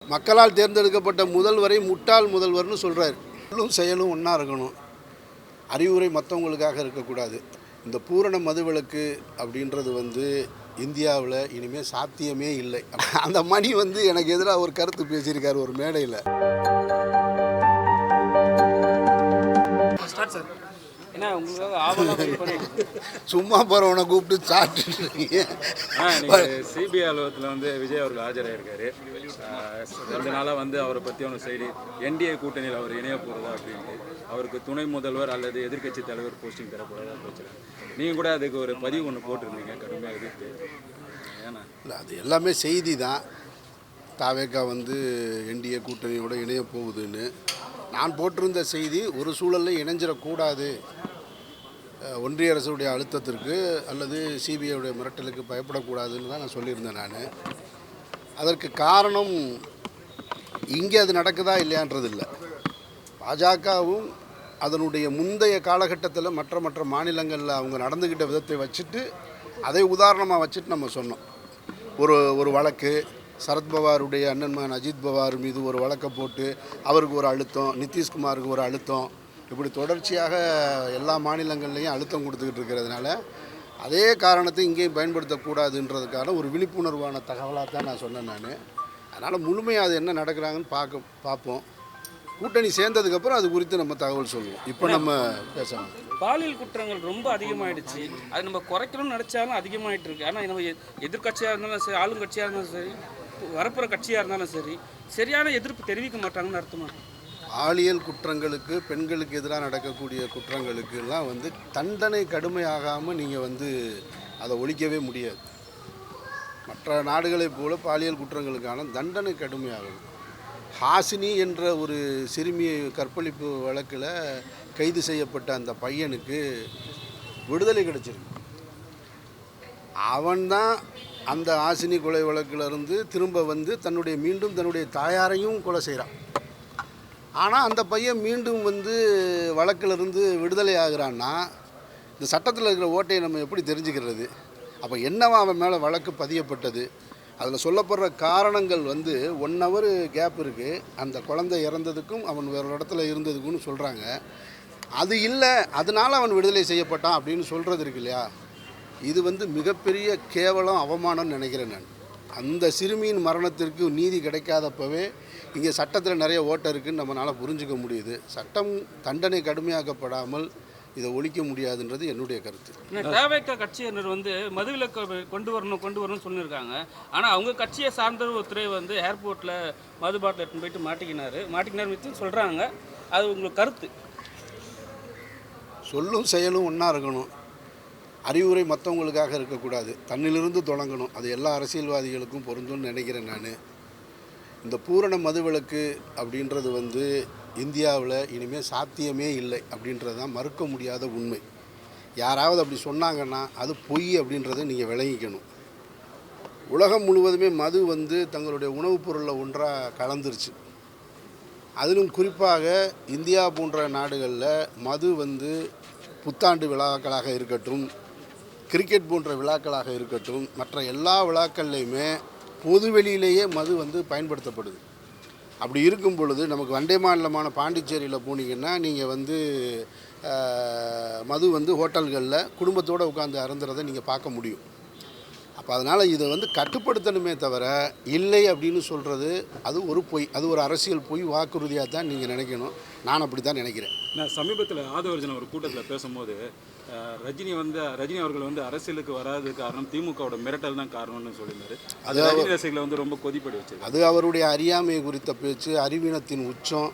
மக்களால் தேர்ந்தெடுக்கப்பட்ட முதல்வரை முட்டாள் முதல்வர்னு சொல்கிறார். சொல்லும் செயலும் ஒன்றா இருக்கணும். அறிவுரை மற்றவங்களுக்காக இருக்கக்கூடாது. இந்த பூரண மதுவிலக்கு அப்படின்றது இந்தியாவில் இனிமேல் சாத்தியமே இல்லை. அந்த மணி எனக்கு எதிராக ஒரு கருத்து பேசியிருக்கார் ஒரு மேடையில். சும்மா போகிறவனை கூப்பிட்டு சாப்பிட்டு சிபிஐ அலுவலகத்தில் விஜய் அவர்கள் ஆஜராயிருக்காரு. 2 நாளாக அவரை பற்றி ஒன்று செய்தி என்டிஏ கூட்டணியில் அவர் இணைய போகிறதா அப்படின்ட்டு அவருக்கு துணை முதல்வர் அல்லது எதிர்க்கட்சி தலைவர் போஸ்டிங் தரக்கூடாதா போச்சுருக்காங்க. நீங்கள் கூட அதுக்கு ஒரு பதிவு ஒன்று போட்டிருந்தீங்க, கடுமையாக எதிர்த்து. ஏன்னா இல்லை, அது எல்லாமே செய்தி தான். தாவேக்கா என்டிஏ கூட்டணியோட இணைய போகுதுன்னு நான் போட்டிருந்த செய்தி ஒரு சூழலில் இணைஞ்சிடக்கூடாது. ஒன்றிய அரசுடைய அழுத்தத்திற்கு அல்லது சிபிஐடைய மிரட்டலுக்கு பயப்படக்கூடாதுன்னு தான் நான் சொல்லியிருந்தேன். நான் அதற்கு காரணம் இங்கே அது நடக்குதா இல்லையான்றது இல்லை. பாஜகவும் அதனுடைய முந்தைய காலகட்டத்தில் மற்ற மாநிலங்களில் அவங்க நடந்துக்கிட்ட விதத்தை வச்சுட்டு அதை உதாரணமாக வச்சுட்டு நம்ம சொன்னோம். ஒரு வழக்கு சரத்பவாருடைய அண்ணன் மகன் அஜித் பவார் மீது ஒரு வழக்கை போட்டு அவருக்கு ஒரு அழுத்தம், நிதிஷ்குமாருக்கு ஒரு அழுத்தம், இப்படி தொடர்ச்சியாக எல்லா மாநிலங்கள்லேயும் அழுத்தம் கொடுத்துக்கிட்டு இருக்கிறதுனால அதே காரணத்தை இங்கேயும் பயன்படுத்தக்கூடாதுன்றதுக்கான ஒரு விழிப்புணர்வான தகவலாக தான் நான் சொன்னேன். அதனால் முழுமையாக அது என்ன நடக்கிறாங்கன்னு பார்ப்போம். கூட்டணி சேர்ந்ததுக்கப்புறம் அது குறித்து நம்ம தகவல் சொல்லுவோம். இப்போ நம்ம பேசலாம். பாலியல் குற்றங்கள் ரொம்ப அதிகமாகிடுச்சு. அது நம்ம குறைக்கணும்னு நினச்சாலும் அதிகமாகிட்டு இருக்கு. ஆனால் நம்ம எதிர்கட்சியாக இருந்தாலும் சரி, ஆளுங்கட்சியாக இருந்தாலும் சரி, வரப்புற கட்சியாக இருந்தாலும் சரி, சரியான எதிர்ப்பு தெரிவிக்க மாட்டாங்கன்னு அர்த்தமா? பாலியல் குற்றங்களுக்கு, பெண்களுக்கு எதிராக நடக்கக்கூடிய குற்றங்களுக்கெல்லாம் தண்டனை கடுமையாகாமல் நீங்கள் அதை ஒழிக்கவே முடியாது. மற்ற நாடுகளைப் போல பாலியல் குற்றங்களுக்கான தண்டனை கடுமையாகும். ஹாசினி என்ற ஒரு சிறுமியை கற்பழிப்பு வழக்கில் கைது செய்யப்பட்ட அந்த பையனுக்கு விடுதலை கிடைச்சிருக்கு. அவன்தான் அந்த ஹாசினி கொலை வழக்கிலிருந்து திரும்ப மீண்டும் தன்னுடைய தாயாரையும் கொலை செய்கிறான். ஆனால் அந்த பையன் மீண்டும் வழக்கிலிருந்து விடுதலை ஆகிறான்னா இந்த சட்டத்தில் இருக்கிற ஓட்டையை நம்ம எப்படி தெரிஞ்சுக்கிறது? அப்போ என்னவா அவன் மேலே வழக்கு பதியப்பட்டது? அதில் சொல்லப்படுற காரணங்கள் 1 ஹவர் கேப் இருக்குது. அந்த குழந்தை இறந்ததுக்கும் அவன் வேறு இடத்துல இருந்ததுக்குன்னு சொல்கிறாங்க. அது இல்லை, அதனால் அவன் விடுதலை செய்யப்பட்டான் அப்படின்னு சொல்கிறது இருக்கு இல்லையா? இது மிகப்பெரிய கேவலம், அவமானம்னு நினைக்கிறேன் நான். அந்த சிறுமியின் மரணத்திற்கு நீதி கிடைக்காதப்பவே இங்கே சட்டத்தில் நிறைய ஓட்டை இருக்குதுன்னு நம்மளால் புரிஞ்சிக்க முடியுது. சட்டம் தண்டனை கடுமையாக்கப்படாமல் இதை ஒழிக்க முடியாதுன்றது என்னுடைய கருத்து. தாவேக்கா கட்சியினர் மதுவிலக்கு கொண்டு வரணும்னு சொல்லியிருக்காங்க. ஆனால் அவங்க கட்சியை சார்ந்த ஒருத்தர் ஏர்போர்ட்டில் மது பாட்டில் எடுத்துன்னு போயிட்டு மாட்டிக்கினார் சொல்கிறாங்க. அது உங்களுக்கு கருத்து? சொல்லும் செயலும் ஒன்றா இருக்கணும். அறிவுரை மற்றவங்களுக்காக இருக்கக்கூடாது. தன்னிலிருந்து தொடங்கணும். அது எல்லா அரசியல்வாதிகளுக்கும் பொருந்தும்னு நினைக்கிறேன் நான். இந்த பூரண மதுவிலக்கு அப்படின்றது இந்தியாவில் இனிமேல் சாத்தியமே இல்லை அப்படின்றது தான் மறுக்க முடியாத உண்மை. யாராவது அப்படி சொன்னாங்கன்னா அது பொய் அப்படின்றத நீங்கள் விளங்கிக்கணும். உலகம் முழுவதுமே மது தங்களுடைய உணவுப் பொருளில் ஒன்றாக கலந்துருச்சு. அதிலும் குறிப்பாக இந்தியா போன்ற நாடுகளில் மது புத்தாண்டு விழாக்களாக இருக்கட்டும், கிரிக்கெட் போன்ற விழாக்களாக இருக்கட்டும், மற்ற எல்லா விழாக்கள்லையுமே பொதுவெளியிலேயே மது பயன்படுத்தப்படுது. அப்படி இருக்கும் பொழுது நமக்கு வண்டே மாநிலமான பாண்டிச்சேரியில் போனீங்கன்னா நீங்கள் மது ஹோட்டல்களில் குடும்பத்தோடு உட்காந்து அருந்துறதை நீங்கள் பார்க்க முடியும். அப்போ அதனால் இதை கட்டுப்படுத்தணுமே தவிர இல்லை அப்படின்னு சொல்கிறது அது ஒரு பொய். அது ஒரு அரசியல் பொய் வாக்குறுதியாக தான் நீங்கள் நினைக்கணும். நான் அப்படி தான் நினைக்கிறேன். நான் சமீபத்தில் ஆதவர்ஜன ஒரு கூட்டத்தில் பேசும்போது ரஜினி அவர்கள் அரசியலுக்கு வராது காரணம் திமுகவோட மிரட்டல் தான் காரணம்னு சொல்லியிருந்தாரு. அது ரஜினி ரசிகர்களை ரொம்ப கொதிப்படி வச்சு அது அவருடைய அறியாமை குறித்த பேச்சு, அறிவீனத்தின் உச்சம்,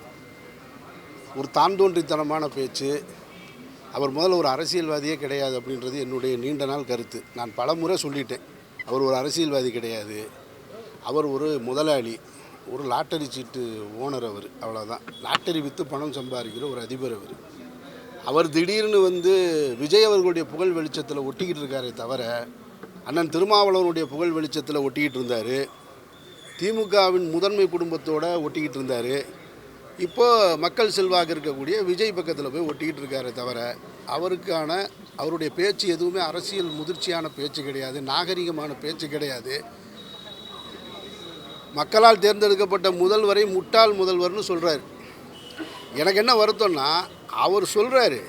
ஒரு தான்தோன்றித்தனமான பேச்சு. அவர் முதல்ல ஒரு அரசியல்வாதியே கிடையாது அப்படின்றது என்னுடைய நீண்ட நாள் கருத்து. நான் பல முறை சொல்லிட்டேன். அவர் ஒரு அரசியல்வாதி கிடையாது. அவர் ஒரு முதலாளி, ஒரு லாட்டரி சீட்டு ஓனர். அவர் அவ்வளோதான். லாட்டரி விற்று பணம் சம்பாதிக்கிற ஒரு அதிபர். அவர் திடீர்னு விஜய் அவர்களுடைய புகழ் வெளிச்சத்தில் ஒட்டிக்கிட்டு இருக்காரே தவிர அண்ணன் திருமாவளவனுடைய புகழ் வெளிச்சத்தில் ஒட்டிக்கிட்டு இருந்தார். திமுகவின் முதன்மை குடும்பத்தோடு ஒட்டிக்கிட்டு இருந்தார். இப்போது மக்கள் செல்வாக்கு இருக்கக்கூடிய விஜய் பக்கத்தில் போய் ஒட்டிக்கிட்டு இருக்காரே தவிர அவருடைய பேச்சு எதுவுமே அரசியல் முதிர்ச்சியான பேச்சு கிடையாது, நாகரிகமான பேச்சு கிடையாது. மக்களால் தேர்ந்தெடுக்கப்பட்ட முதல்வரை முட்டாள் முதல்வர்னு சொல்கிறார். எனக்கு என்ன வருத்தம்னா, அவர் சொல்கிறாரு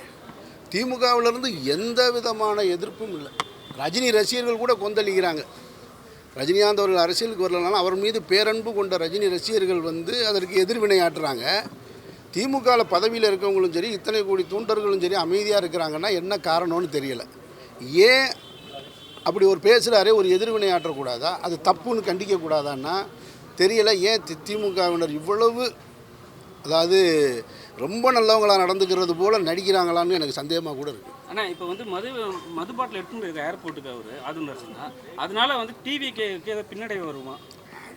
திமுகவிலேருந்து எந்த விதமான எதிர்ப்பும் இல்லை. ரஜினி ரசிகர்கள் கூட கொந்தளிக்கிறாங்க. ரஜினிகாந்த் அவர்கள் அரசியலுக்கு வரலனாலும் அவர் மீது பேரன்பு கொண்ட ரஜினி ரசிகர்கள் அதற்கு எதிர்வினை ஆற்றுறாங்க. திமுகவில் பதவியில் இருக்கவங்களும் சரி, இத்தனை கோடி தொண்டர்களும் சரி அமைதியாக இருக்கிறாங்கன்னா என்ன காரணம்னு தெரியலை. ஏன் அப்படி ஒரு பேசுகிறாரே, ஒரு எதிர்வினை ஆற்றக்கூடாதா? அது தப்புன்னு கண்டிக்கக்கூடாதான்னா தெரியலை. ஏன் திமுகவினர் இவ்வளவு அதாவது ரொம்ப நல்லவங்களாக நடந்துக்கிறது போல் நடிக்கிறாங்களான்னு எனக்கு சந்தேகமாக கூட இருக்குது. ஆனால் இப்போ மது பாட்டில் எடுத்துகிட்டு இருக்க ஏர்போர்ட்டுக்கு அவர் ஆளுநர் சொன்னால் அதனால டிவிக்கு பின்னடைவு வருமா?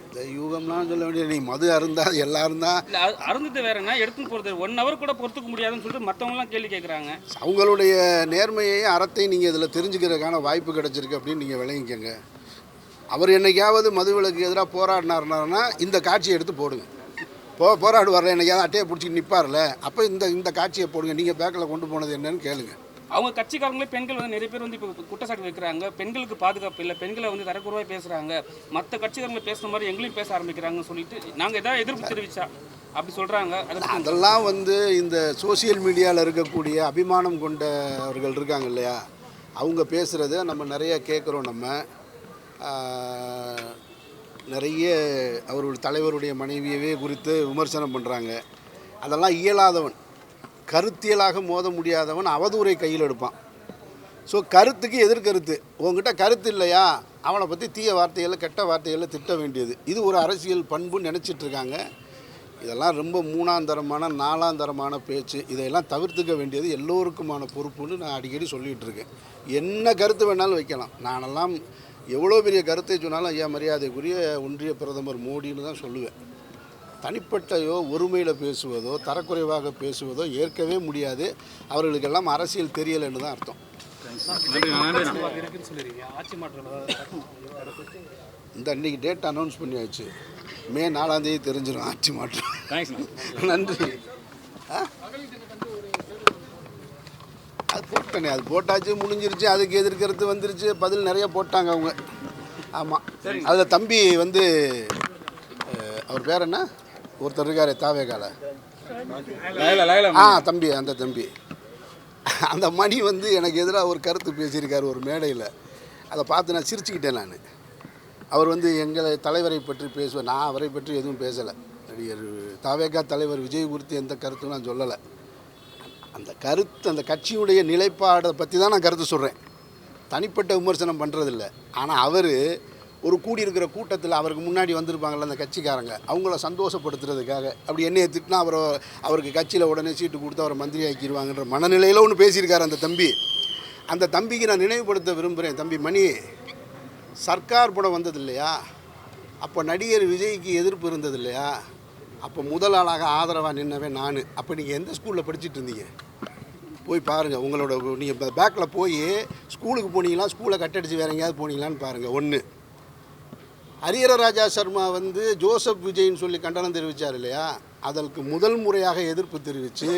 இந்த யூகம்லாம் சொல்ல வேண்டிய, நீ மது அருந்தால் எல்லாரும் தான். இல்லை, அருந்தது வேறனா எடுத்துன்னு போகிறது 1 hour கூட பொறுத்துக்க முடியாதுன்னு சொல்லிட்டு மற்றவங்களாம் கேள்வி கேட்குறாங்க. அவங்களுடைய நேர்மையையும் அறத்தையும் நீங்கள் இதில் தெரிஞ்சுக்கிறதுக்கான வாய்ப்பு கிடச்சிருக்கு அப்படின்னு நீங்கள் விளங்கிக்கங்க. அவர் என்னைக்காவது மதுவிலக்கு எதிராக போராடினார்னா இந்த காட்சியை எடுத்து போடுங்க. போராடுவார்ல, என்னைக்காவது அட்டையை பிடிச்சி நிற்பார்ல, அப்போ இந்த காட்சியை போடுங்க. நீங்கள் பேக்கில் கொண்டு போனது என்னன்னு கேளுங்க. அவங்க கட்சிக்காரங்களே பெண்கள் நிறைய பேர் இப்போ குற்றச்சாட்டு வைக்கிறாங்க. பெண்களுக்கு பாதுகாப்பு இல்லை, பெண்களை தரக்குறைவாக பேசுகிறாங்க, மற்ற கட்சிக்காரங்களை பேசுகிற மாதிரி எங்களையும் பேச ஆரம்பிக்கிறாங்கன்னு சொல்லிட்டு நாங்கள் எதாவது எதிர்ப்பு தெரிவித்தா அப்படி சொல்கிறாங்க. அதெல்லாம் இந்த சோசியல் மீடியாவில் இருக்கக்கூடிய அபிமானம் கொண்டவர்கள் இருக்காங்க இல்லையா, அவங்க பேசுகிறத நம்ம நிறைய கேட்குறோம். நம்ம நிறைய அவருடைய தலைவருடைய மனைவியவே குறித்து விமர்சனம் பண்ணுறாங்க. அதெல்லாம் இயலாதவன், கருத்தியலாக மோத முடியாதவன் அவதூறை கையில் எடுப்பான். ஸோ கருத்துக்கு எதிர்கருத்து. உங்ககிட்ட கருத்து இல்லையா, அவனை பற்றி தீய வார்த்தைகளில் கெட்ட வார்த்தைகளில் திட்ட வேண்டியது இது ஒரு அரசியல் பண்புன்னு நினச்சிட்ருக்காங்க. இதெல்லாம் ரொம்ப 3ஆம் தரமான 4ஆம் தரமான பேச்சு. இதையெல்லாம் தவிர்த்துக்க வேண்டியது எல்லோருக்குமான பொறுப்புன்னு நான் அடிக்கடி சொல்லிகிட்டு இருக்கேன். என்ன கருத்து வேணாலும் வைக்கலாம். நானெல்லாம் எவ்வளோ பெரிய கருத்தை சொன்னாலும் ஐயா மரியாதைக்குரிய ஒன்றிய பிரதமர் மோடின்னு தான் சொல்லுவேன். தனிப்பட்டையோ ஒருமையில் பேசுவதோ தரக்குறைவாக பேசுவதோ ஏற்கவே முடியாது. அவர்களுக்கெல்லாம் அரசியல் தெரியலைன்னு தான் அர்த்தம். அன்றைக்கி டேட் அனௌன்ஸ் பண்ணியாச்சு. மே 4ஆம் தேதி தெரிஞ்சிடும் ஆட்சி மாற்றம். நன்றி. அது போட்டேனே, அது போட்டாச்சு, முடிஞ்சிருச்சு. அதுக்கு எதிர்க்கிறது வந்துருச்சு, பதில் நிறைய போட்டாங்க அவங்க. ஆமாம், அதில் தம்பி அவர் பேர் என்ன, ஒருத்தர் இருக்கார் தாவேகால, தம்பி, அந்த தம்பி, அந்த மணி எனக்கு எதிராக ஒரு கருத்து பேசியிருக்கார் ஒரு மேடையில். அதை பார்த்து நான் சிரிச்சுக்கிட்டேன். நான் அவர் எங்களை தலைவரை பற்றி பேசுவேன். நான் அவரை பற்றி எதுவும் பேசலை. நடிகர் தாவேகா தலைவர் விஜய் குறித்து எந்த கருத்தும் நான் சொல்லலை. அந்த கருத்து, அந்த கட்சியுடைய நிலைப்பாடை பற்றி தான் நான் கருத்து சொல்கிறேன். தனிப்பட்ட விமர்சனம் பண்ணுறதில்ல. ஆனால் அவர் ஒரு கூடியிருக்கிற கூட்டத்தில் அவருக்கு முன்னாடி வந்திருப்பாங்கள்ல அந்த கட்சிக்காரங்க, அவங்கள சந்தோஷப்படுத்துறதுக்காக அப்படி என்னையை திட்டினா அவருக்கு கட்சியில் உடனே சீட்டு கொடுத்து அவரை மந்திரி ஆக்கிடுவாங்கன்ற மனநிலையில் ஒன்று பேசியிருக்கார் அந்த தம்பி. அந்த தம்பிக்கு நான் நினைவுபடுத்த விரும்புகிறேன். தம்பி மணி, சர்க்கார் படம் வந்தது இல்லையா, அப்போ நடிகர் விஜய்க்கு எதிர்ப்பு இருந்தது இல்லையா, அப்போ முதல் ஆளாக ஆதரவாக நின்னவே நான். அப்போ நீங்கள் எந்த ஸ்கூலில் படிச்சுட்டு இருந்தீங்க? போய் பாருங்கள். உங்களோட நீங்கள் பேக்கில் போய் ஸ்கூலுக்கு போனீங்களா, ஸ்கூலை கட்டடிச்சு வேறு எங்கேயாவது போனீங்களான்னு பாருங்கள். ஒன்று, ஹரிஹர ராஜா சர்மா ஜோசப் விஜய்ன்னு சொல்லி கண்டனம் தெரிவித்தார் இல்லையா, அதற்கு முதல் முறையாக எதிர்ப்பு தெரிவித்து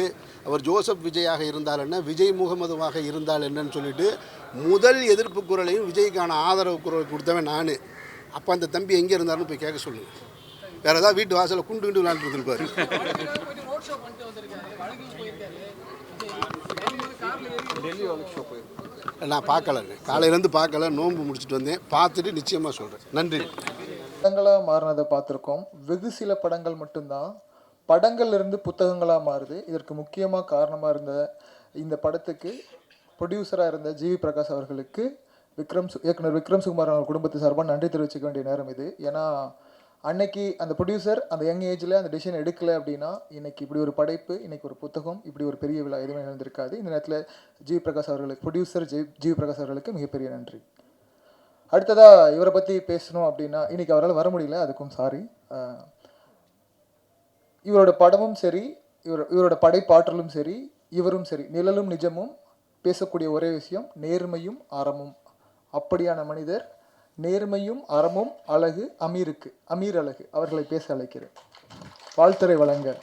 அவர் ஜோசப் விஜயாக இருந்தால் என்ன, விஜய் முகமதுவாக இருந்தால் என்னன்னு சொல்லிட்டு முதல் எதிர்ப்பு குரலையும் விஜய்க்கான ஆதரவு குரல் கொடுத்தவன் நான். அப்போ அந்த தம்பி எங்கே இருந்தாருன்னு போய் கேட்க சொல்லுங்கள். வேறு ஏதாவது வீட்டு வாசலில் குண்டு குண்டு விளாண்டுருப்பார். நான் பார்க்கலங்க, காலையிலேருந்து பார்க்கல, நோன்பு முடிச்சுட்டு வந்தேன். பார்த்துட்டு நிச்சயமாக சொல்கிறேன். நன்றி. படங்களாக மாறினதை பார்த்துருக்கோம். வெகு சில படங்கள் மட்டும்தான் படங்கள்லேருந்து புத்தகங்களாக மாறுது. இதற்கு முக்கியமாக காரணமாக இருந்த இந்த படத்துக்கு ப்ரொடியூசராக இருந்த ஜிவி பிரகாஷ் அவர்களுக்கு இயக்குனர் விக்ரம் சுகுமார் அவர் குடும்பத்து சார்பாக நன்றி தெரிவிச்சுக்க வேண்டிய நேரம் இது. ஏன்னா அன்னைக்கு அந்த ப்ரொடியூசர் அந்த யங் ஏஜில் அந்த டிசிஷன் எடுக்கலை அப்படின்னா இன்றைக்கி இப்படி ஒரு படைப்பு, இன்றைக்கி ஒரு புத்தகம், இப்படி ஒரு பெரிய விழா எதுவுமே நடந்திருக்காது. இந்த நேரத்தில் ஜிவி பிரகாஷ் அவர்களுக்கு, ப்ரொடியூசர் ஜிவி பிரகாஷ் அவர்களுக்கு மிகப்பெரிய நன்றி. அடுத்ததாக இவரை பற்றி பேசணும் அப்படின்னா இன்றைக்கி அவரால் வர முடியல, அதுக்கும் சாரி. இவரோட படமும் சரி, இவரோட படைப்பாற்றலும் சரி, இவரும் சரி, நிழலும் நிஜமும் பேசக்கூடிய ஒரே விஷயம் நேர்மையும் அறமும். அப்படியான மனிதர், நேர்மையும் அறமும் அழகு அமீர் அழகு அவர்களை பேச அழைக்கிறேன். வாழ்த்துரை வழங்க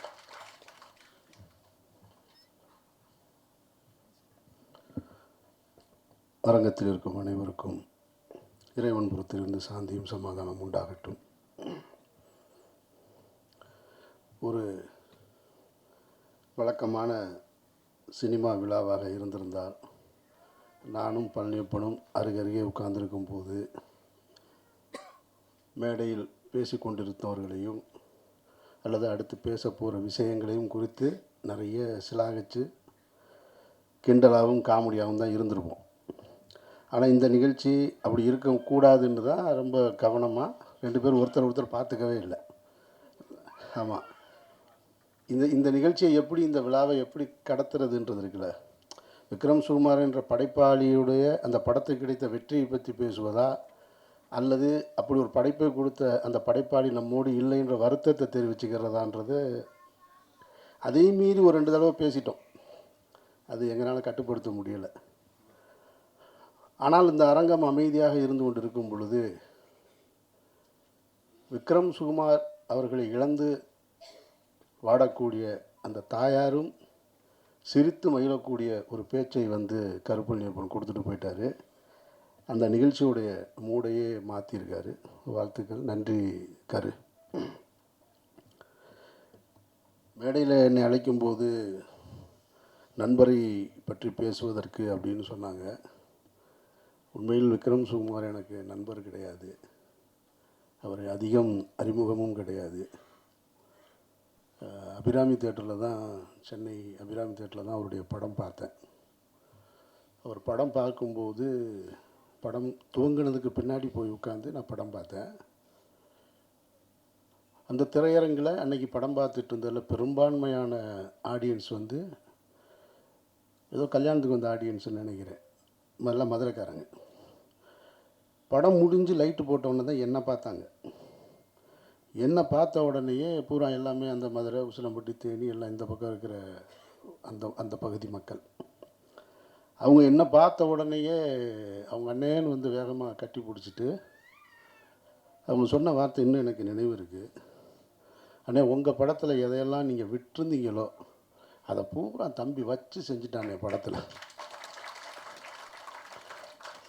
அரங்கத்தில் இருக்கும் அனைவருக்கும் இறைவன் புறத்திலிருந்து சாந்தியும் சமாதானம் உண்டாகட்டும். ஒரு வழக்கமான சினிமா விழாவாக இருந்திருந்தால் நானும் பழனியப்பனும் அருகருகே உட்கார்ந்திருக்கும் போது மேடையில் பேசிக்கொண்டிருந்தவர்களையும் அல்லது அடுத்து பேச போகிற விஷயங்களையும் குறித்து நிறைய சிலாகிச்சு கிண்டலாகவும் காமெடியாகவும் தான் இருந்திருப்போம். ஆனால் இந்த நிகழ்ச்சி அப்படி இருக்கக்கூடாதுன்னு தான் ரொம்ப கவனமாக 2 பேரும் ஒருத்தர் பார்த்துக்கவே இல்லை. ஆமாம், இந்த நிகழ்ச்சியை எப்படி, இந்த விழாவை எப்படி கடத்துறதுன்றது இருக்குல்ல. விக்ரம் சுகுமாரன் என்ற படைப்பாளியுடைய அந்த படத்துக்கு கிடைத்த வெற்றியை பற்றி பேசுவதா, அல்லது அப்படி ஒரு படைப்பை கொடுத்த அந்த படைப்பாளி நம்மோடு இல்லைன்ற வருத்தத்தை தெரிவிச்சுக்கிறதான்றது, அதையும் மீறி ஒரு 2 தடவை பேசிட்டோம். அது எங்களால் கட்டுப்படுத்த முடியலை. ஆனால் இந்த அரங்கம் அமைதியாக இருந்து கொண்டு இருக்கும் பொழுது விக்ரம் சுகுமார் அவர்களை இழந்து வாடக்கூடிய அந்த தாயாரும் சிரித்து மகிழக்கூடிய ஒரு பேச்சை கருப்பழனியப்பன் கொடுத்துட்டு போயிட்டார். அந்த நிகழ்ச்சியுடைய மூடையே மாற்றிருக்காரு. வாழ்த்துக்கள். நன்றி கரு. மேடையில் என்னை அழைக்கும்போது நண்பரை பற்றி பேசுவதற்கு அப்படின்னு சொன்னாங்க. உண்மையில் விக்ரம் சுகுமார் எனக்கு நண்பர் கிடையாது. அவர் அதிகம் அறிமுகமும் கிடையாது. அபிராமி தேட்டரில் தான், சென்னை அபிராமி தேட்டரில் தான் அவருடைய படம் பார்த்தேன். அவர் படம் பார்க்கும்போது, படம் துவங்கினதுக்கு பின்னாடி போய் உட்காந்து நான் படம் பார்த்தேன். அந்த திரையரங்கில் அன்றைக்கி படம் பார்த்துட்டு இருந்ததில் பெரும்பான்மையான ஆடியன்ஸ் ஏதோ கல்யாணத்துக்கு வந்த ஆடியன்ஸ்ன்னு நினைக்கிறேன், எல்லாம் மதுரைக்காரங்க. படம் முடிஞ்சு லைட்டு போட்டவுடனே தான் என்னை பார்த்தாங்க. என்னை பார்த்த உடனேயே பூரா எல்லாமே அந்த மதுரை, உசிலம்பட்டி, தேனி எல்லாம் இந்த பக்கம் இருக்கிற அந்த பகுதி மக்கள், அவங்க என்னை பார்த்த உடனேயே அவங்க அண்ணேன்னு வேகமாக கட்டி பிடிச்சிட்டு அவங்க சொன்ன வார்த்தை இன்னும் எனக்கு நினைவு இருக்குது. அண்ணே, உங்கள் படத்தில் எதையெல்லாம் நீங்கள் விட்டுருந்தீங்களோ அதை பூரா தம்பி வச்சு செஞ்சுட்டானே படத்தில்.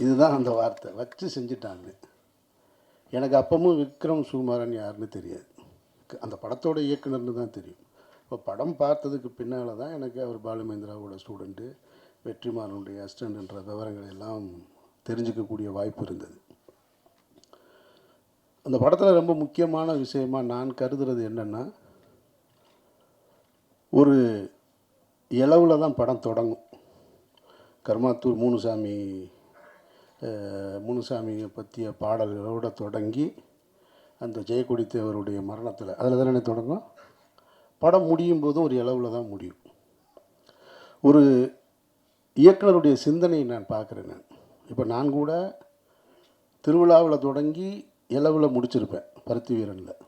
இதுதான் அந்த வார்த்தை, வச்சு செஞ்சுட்டான்னு. எனக்கு அப்பவும் விக்ரம் சுகுமாரன் யாருன்னு தெரியாது. அந்த படத்தோட இயக்குனர்னு தான் தெரியும். இப்போ படம் பார்த்ததுக்கு பின்னால் தான் எனக்கு அவர் பாலுமேந்திராவோட ஸ்டூடெண்ட்டு, வெற்றிமாறனுடைய அசிஸ்டண்ட்ன்ற விவரங்களை எல்லாம் தெரிஞ்சுக்கக்கூடிய வாய்ப்பு இருந்தது. அந்த படத்தில் ரொம்ப முக்கியமான விஷயமாக நான் கருதுறது என்னென்னா, ஒரு இளவில் தான் படம் தொடங்கும். கர்மாத்தூர் முனுசாமியை பற்றிய பாடல்களோடு தொடங்கி அந்த ஜெயக்கொடி தேவருடைய மரணத்தில், அதில் தானே தொடங்கும். படம் முடியும் போதும் ஒரு இளவில் தான் முடியும். ஒரு இயக்குனருடைய சிந்தனையை நான் பார்க்குறேன். இப்போ நான் கூட திருவிழாவில் தொடங்கி இளவில் முடிச்சிருப்பேன். பருத்தி வீரனில்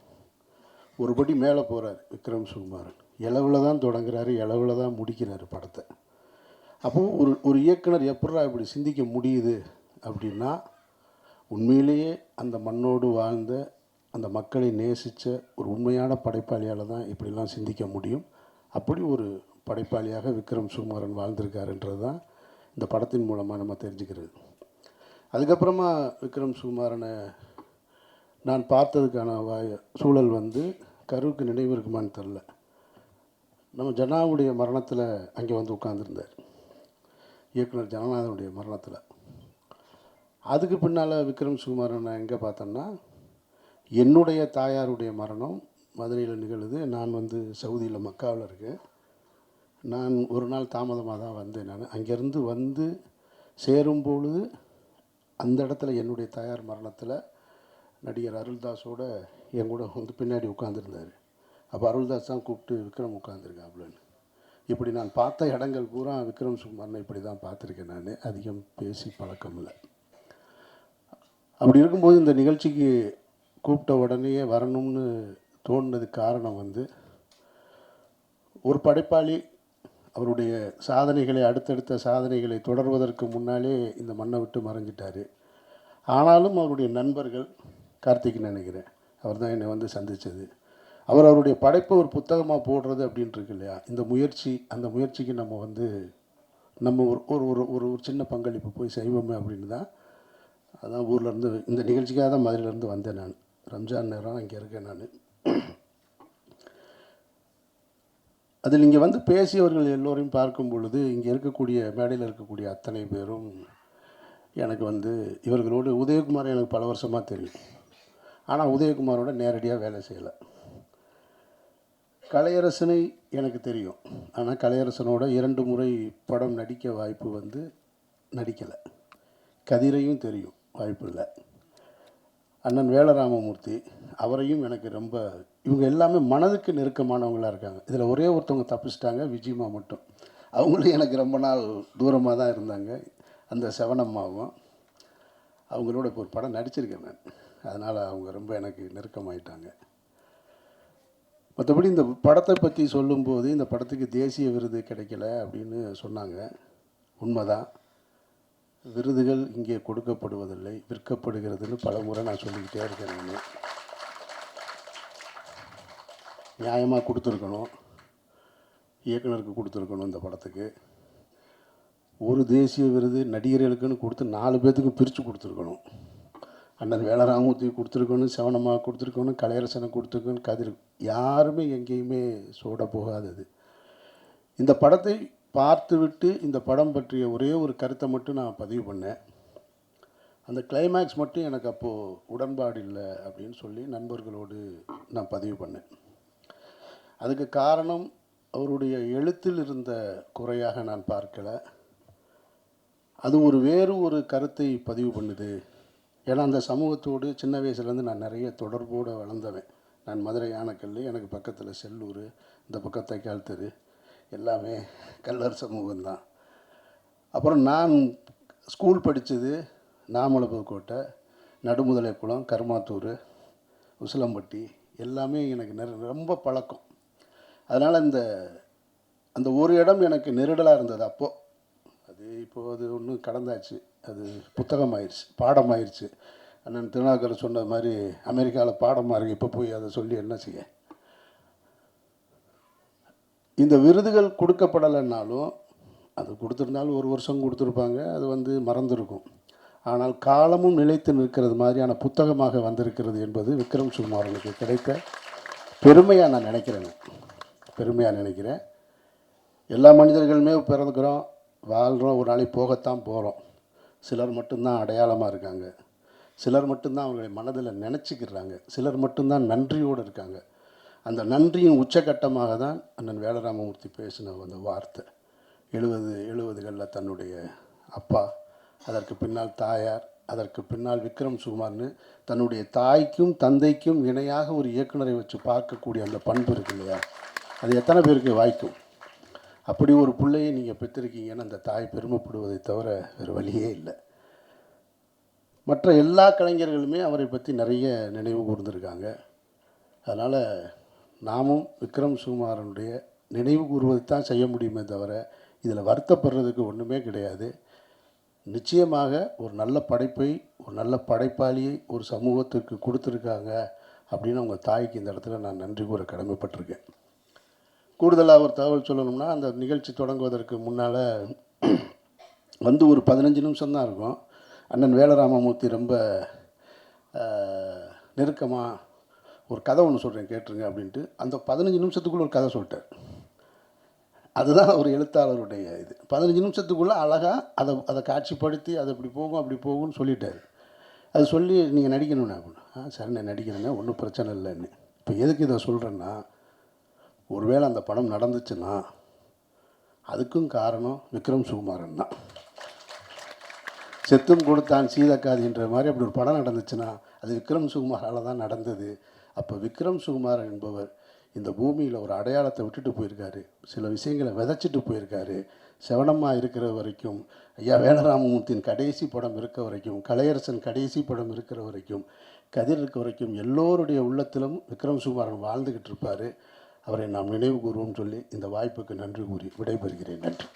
ஒரு படி மேலே போகிறார் விக்ரம் சுகுமாரன். இளவில் தான் தொடங்குறாரு, இளவில் தான் முடிக்கிறாரு படத்தை. அப்போது ஒரு இயக்குனர் எப்படா இப்படி சிந்திக்க முடியுது அப்படின்னா, உண்மையிலேயே அந்த மண்ணோடு வாழ்ந்த, அந்த மக்களை நேசித்த ஒரு உண்மையான படைப்பாளியால் தான் இப்படிலாம் சிந்திக்க முடியும். அப்படி ஒரு படைப்பாளியாக விக்ரம் சுகுமாரன் வாழ்ந்திருக்காருன்றது தான் இந்த படத்தின் மூலமாக நம்ம தெரிஞ்சுக்கிறது. அதுக்கப்புறமா விக்ரம் சுகுமாரனை நான் பார்த்ததுக்கான சூழல் கருவுக்கு நினைவு இருக்குமான்னு தெரில. நம்ம ஜனாவுடைய மரணத்தில் அங்கே உட்கார்ந்துருந்தார், இயக்குனர் ஜனநாதனுடைய மரணத்தில். அதுக்கு பின்னால் விக்ரம் சுகுமாரன் நான் எங்கே பார்த்தேன்னா, என்னுடைய தாயாருடைய மரணம் மதுரையில் நிகழுது. நான் சவுதியில் மக்காவில் இருக்கேன். நான் ஒரு நாள் தாமதமாக தான் வந்தேன். நான் அங்கேருந்து சேரும்பொழுது அந்த இடத்துல என்னுடைய தாயார் மரணத்தில் நடிகர் அருள்தாஸோட என் கூட பின்னாடி உட்காந்துருந்தார். அப்போ அருள்தாஸ் தான் கூப்பிட்டு விக்ரம் உட்காந்துருக்காப்புலன்னு. இப்படி நான் பார்த்த இடங்கள் பூரா விக்ரம் சுகுமாரனை இப்படி தான் பார்த்துருக்கேன். நான் அதிகம் பேசி பழக்கம் இல்லை. அப்படி இருக்கும்போது இந்த நிகழ்ச்சிக்கு கூப்பிட்ட உடனேயே வரணும்னு தோணுனதுக்கு காரணம் ஒரு படைப்பாளி அவருடைய சாதனைகளை, அடுத்தடுத்த சாதனைகளை தொடர்வதற்கு முன்னாலே இந்த மண்ணை விட்டு மறைஞ்சிட்டார். ஆனாலும் அவருடைய நண்பர்கள், கார்த்திக் நினைக்கிறேன், அவர் தான் என்னை சந்தித்தது. அவருடைய படைப்பை ஒரு புத்தகமாக போடுறது அப்படின்ட்டு இருக்கு இல்லையா, இந்த முயற்சி, அந்த முயற்சிக்கு நம்ம ஒரு சின்ன பங்களிப்பு போய் செய்வோமே அப்படின்னு தான். அதான் ஊர்லேருந்து இந்த நிகழ்ச்சிக்காக தான் மதுரையிலேருந்து வந்தேன். நான் ரம்ஜான் நேரம் அங்கே இருக்கேன். நான் அதில் இங்கே வந்து பேசியவர்கள் எல்லோரையும் பார்க்கும் பொழுது இங்கே இருக்கக்கூடிய மேடையில் இருக்கக்கூடிய அத்தனை பேரும் எனக்கு வந்து இவர்களோடு உதயகுமார் எனக்கு பல வருஷமாக தெரியும். ஆனால் உதயகுமாரோட நேரடியாக வேலை செய்யலை. கலையரசனை எனக்கு தெரியும். ஆனால் கலையரசனோட 2 முறை படம் நடிக்க வாய்ப்பு வந்து நடிக்கலை. கதிரையும் தெரியும், வாய்ப்பு இல்லை. அண்ணன் வேலராமமூர்த்தி அவரையும் எனக்கு ரொம்ப, இவங்க எல்லாமே மனதுக்கு நெருக்கமானவங்களாக இருக்காங்க. இதில் ஒரே ஒருத்தவங்க தப்பிச்சிட்டாங்க, விஜயம்மா மட்டும். அவங்களும் எனக்கு ரொம்ப நாள் தூரமாக தான் இருந்தாங்க. அந்த செவனம்மாவும் அவங்களோட இப்போ ஒரு படம் நடிச்சிருக்கேன் நான். அதனால் அவங்க ரொம்ப எனக்கு நெருக்கமாயிட்டாங்க. மற்றபடி இந்த படத்தை பற்றி சொல்லும்போது இந்த படத்துக்கு தேசிய விருது கிடைக்கல அப்படின்னு சொன்னாங்க. உண்மைதான். விருதுகள் இங்கே கொடுக்கப்படுவதில்லை, விற்கப்படுகிறதுன்னு பல முறை நான் சொல்லிக்கிட்டே இருக்கேன். நான் நியாயமாக கொடுத்துருக்கணும், இயக்குனருக்கு கொடுத்துருக்கணும். இந்த படத்துக்கு ஒரு தேசிய விருது நடிகர்களுக்குன்னு கொடுத்து 4 பேர்த்துக்கும் பிரித்து கொடுத்துருக்கணும். அண்ணன் வேலராமூர்த்தி கொடுத்துருக்கணும், செவனம்மா கொடுத்துருக்கணும், கலையரசனை கொடுத்துருக்கணும், கதிர். யாருமே எங்கேயுமே சோட போகாதது. இந்த படத்தை பார்த்துவிட்டு இந்த படம் பற்றிய ஒரே ஒரு கருத்தை மட்டும் நான் பதிவு பண்ணேன். அந்த கிளைமேக்ஸ் மட்டும் எனக்கு அப்போது உடன்பாடு இல்லை அப்படின்னு சொல்லி நண்பர்களோடு நான் பதிவு பண்ணேன். அதுக்கு காரணம் அவருடைய எழுத்தில் இருந்த குறையாக நான் பார்க்கலை. அது வேறு ஒரு கருத்தை பதிவு பண்ணுது. ஏன்னா அந்த சமூகத்தோடு சின்ன வயசுலேருந்து நான் நிறைய தொடர்போடு வளர்ந்தவன். நான் மதுரை யானைக்கல், எனக்கு பக்கத்தில் செல்லூர், இந்த பக்கம் தைக்கால் தெரு, எல்லாமே கல்லர் சமூகம்தான். அப்புறம் நான் ஸ்கூல் படித்தது நாமலபுரக்கோட்டை, நடுமுதலைக்குளம், கருமாத்தூர், உசிலம்பட்டி, எல்லாமே எனக்கு ரொம்ப பழக்கம். அதனால் அந்த ஒரு இடம் எனக்கு நெருடலாக இருந்தது அப்போது. அது ஒன்றும் கடந்தாச்சு, அது புத்தகமாயிருச்சு, பாடமாயிருச்சு. அண்ணன் திருநாகர் சொன்ன மாதிரி அமெரிக்காவில் பாடமாக இருக்குது. இப்போ போய் அதை சொல்லி என்ன செய்ய? இந்த விருதுகள் கொடுக்கப்படலைன்னாலும், அது கொடுத்துருந்தாலும் 1 வருஷம் கொடுத்துருப்பாங்க, அது மறந்துருக்கும். ஆனால் காலமும் நிலைத்து நிற்கிறது மாதிரியான புத்தகமாக வந்திருக்கிறது என்பது விக்ரம் சுகுமாரனுக்கு கிடைத்த பெருமையாக நான் நினைக்கிறேன். பெருமையாக நினைக்கிறேன். எல்லா மனிதர்களுமே பிறந்துக்கிறோம், வாழ்கிறோம், ஒரு நாளைக்கு போகத்தான் போகிறோம். சிலர் மட்டும்தான் அடையாளமாக இருக்காங்க, சிலர் மட்டும்தான் அவங்களை மனதில் நினச்சிக்கிறாங்க, சிலர் மட்டும்தான் நன்றியோடு இருக்காங்க. அந்த நன்றியின் உச்சகட்டமாக தான் அண்ணன் வேலராமமூர்த்தி பேசின அந்த வார்த்தை. 70களில் தன்னுடைய அப்பா, அதற்கு பின்னால் தாயார், அதற்கு பின்னால் விக்ரம் சுகுமார்னு தன்னுடைய தாய்க்கும் தந்தைக்கும் இணையாக ஒரு இயக்குனரை வச்சு பார்க்கக்கூடிய அந்த பண்பு இருக்கு இல்லையா, அது எத்தனை பேருக்கு வாய்க்கும்? அப்படி ஒரு பிள்ளையை நீங்கள் பெற்றிருக்கீங்கன்னு அந்த தாய் பெருமைப்படுவதை தவிர வேறு வழியே இல்லை. மற்ற எல்லா கலைஞர்களுமே அவரை பற்றி நிறைய நினைவு கூர்ந்திருக்காங்க. அதனால் நாமும் விக்ரம் சுகுமாரனுடைய நினைவு கூறுவதைத்தான் செய்ய முடியுமே தவிர இதில் வருத்தப்படுறதுக்கு ஒன்றுமே கிடையாது. நிச்சயமாக ஒரு நல்ல படைப்பை, ஒரு நல்ல படைப்பாளியை ஒரு சமூகத்துக்கு கொடுத்துருக்காங்க அப்படின்னு அவங்க தாய்க்கு இந்த இடத்துல நான் நன்றி கூற கடமைப்பட்டிருக்கேன். கூடுதலாக ஒரு தகவல் சொல்லணும்னா, அந்த நிகழ்ச்சி தொடங்குவதற்கு முன்னால் ஒரு 15 நிமிஷம் தான் இருக்கும். அண்ணன் வேலராமமூர்த்தி ரொம்ப நெருக்கமாக ஒரு கதை ஒன்று சொல்கிறேன் கேட்டுருங்க அப்படின்ட்டு அந்த 15 நிமிஷத்துக்குள்ளே ஒரு கதை சொல்லிட்டார். அதுதான் ஒரு எழுத்தாளருடைய இது. 15 நிமிஷத்துக்குள்ளே அழகாக அதை காட்சிப்படுத்தி அது இப்படி போகும் அப்படி போகும்னு சொல்லிட்டார். அது சொல்லி நீங்கள் நடிக்கணும்னா அப்படின்னா, சரி நான் நடிக்கிறேன்னா ஒன்றும் பிரச்சனை இல்லைன்னு. இப்போ எதுக்கு இதை சொல்கிறேன்னா, ஒருவேளை அந்த படம் நடந்துச்சுன்னா அதுக்கும் காரணம் விக்ரம் சுகுமாரன் தான். செத்தும் கொடுத்தான் சீதக்காதின்ற மாதிரி அப்படி ஒரு படம் நடந்துச்சுன்னா அது விக்ரம் சுகுமாரால் தான் நடந்தது. அப்போ விக்ரம் சுகுமாரன் என்பவர் இந்த பூமியில் ஒரு அடையாளத்தை விட்டுட்டு போயிருக்காரு, சில விஷயங்களை விதைச்சிட்டு போயிருக்காரு. செவனம்மா இருக்கிற வரைக்கும், ஐயா வேலராமமூர்த்தியின் கடைசி படம் இருக்க வரைக்கும், கலையரசன் கடைசி படம் இருக்கிற வரைக்கும், கதிர் இருக்க வரைக்கும் எல்லோருடைய உள்ளத்திலும் விக்ரம் சுகுமாரன் வாழ்ந்துக்கிட்டு இருப்பார். அவரை நாம் நினைவு கூறுவோம் சொல்லி இந்த வாய்ப்புக்கு நன்றி கூறி விடைபெறுகிறேன். நன்றி.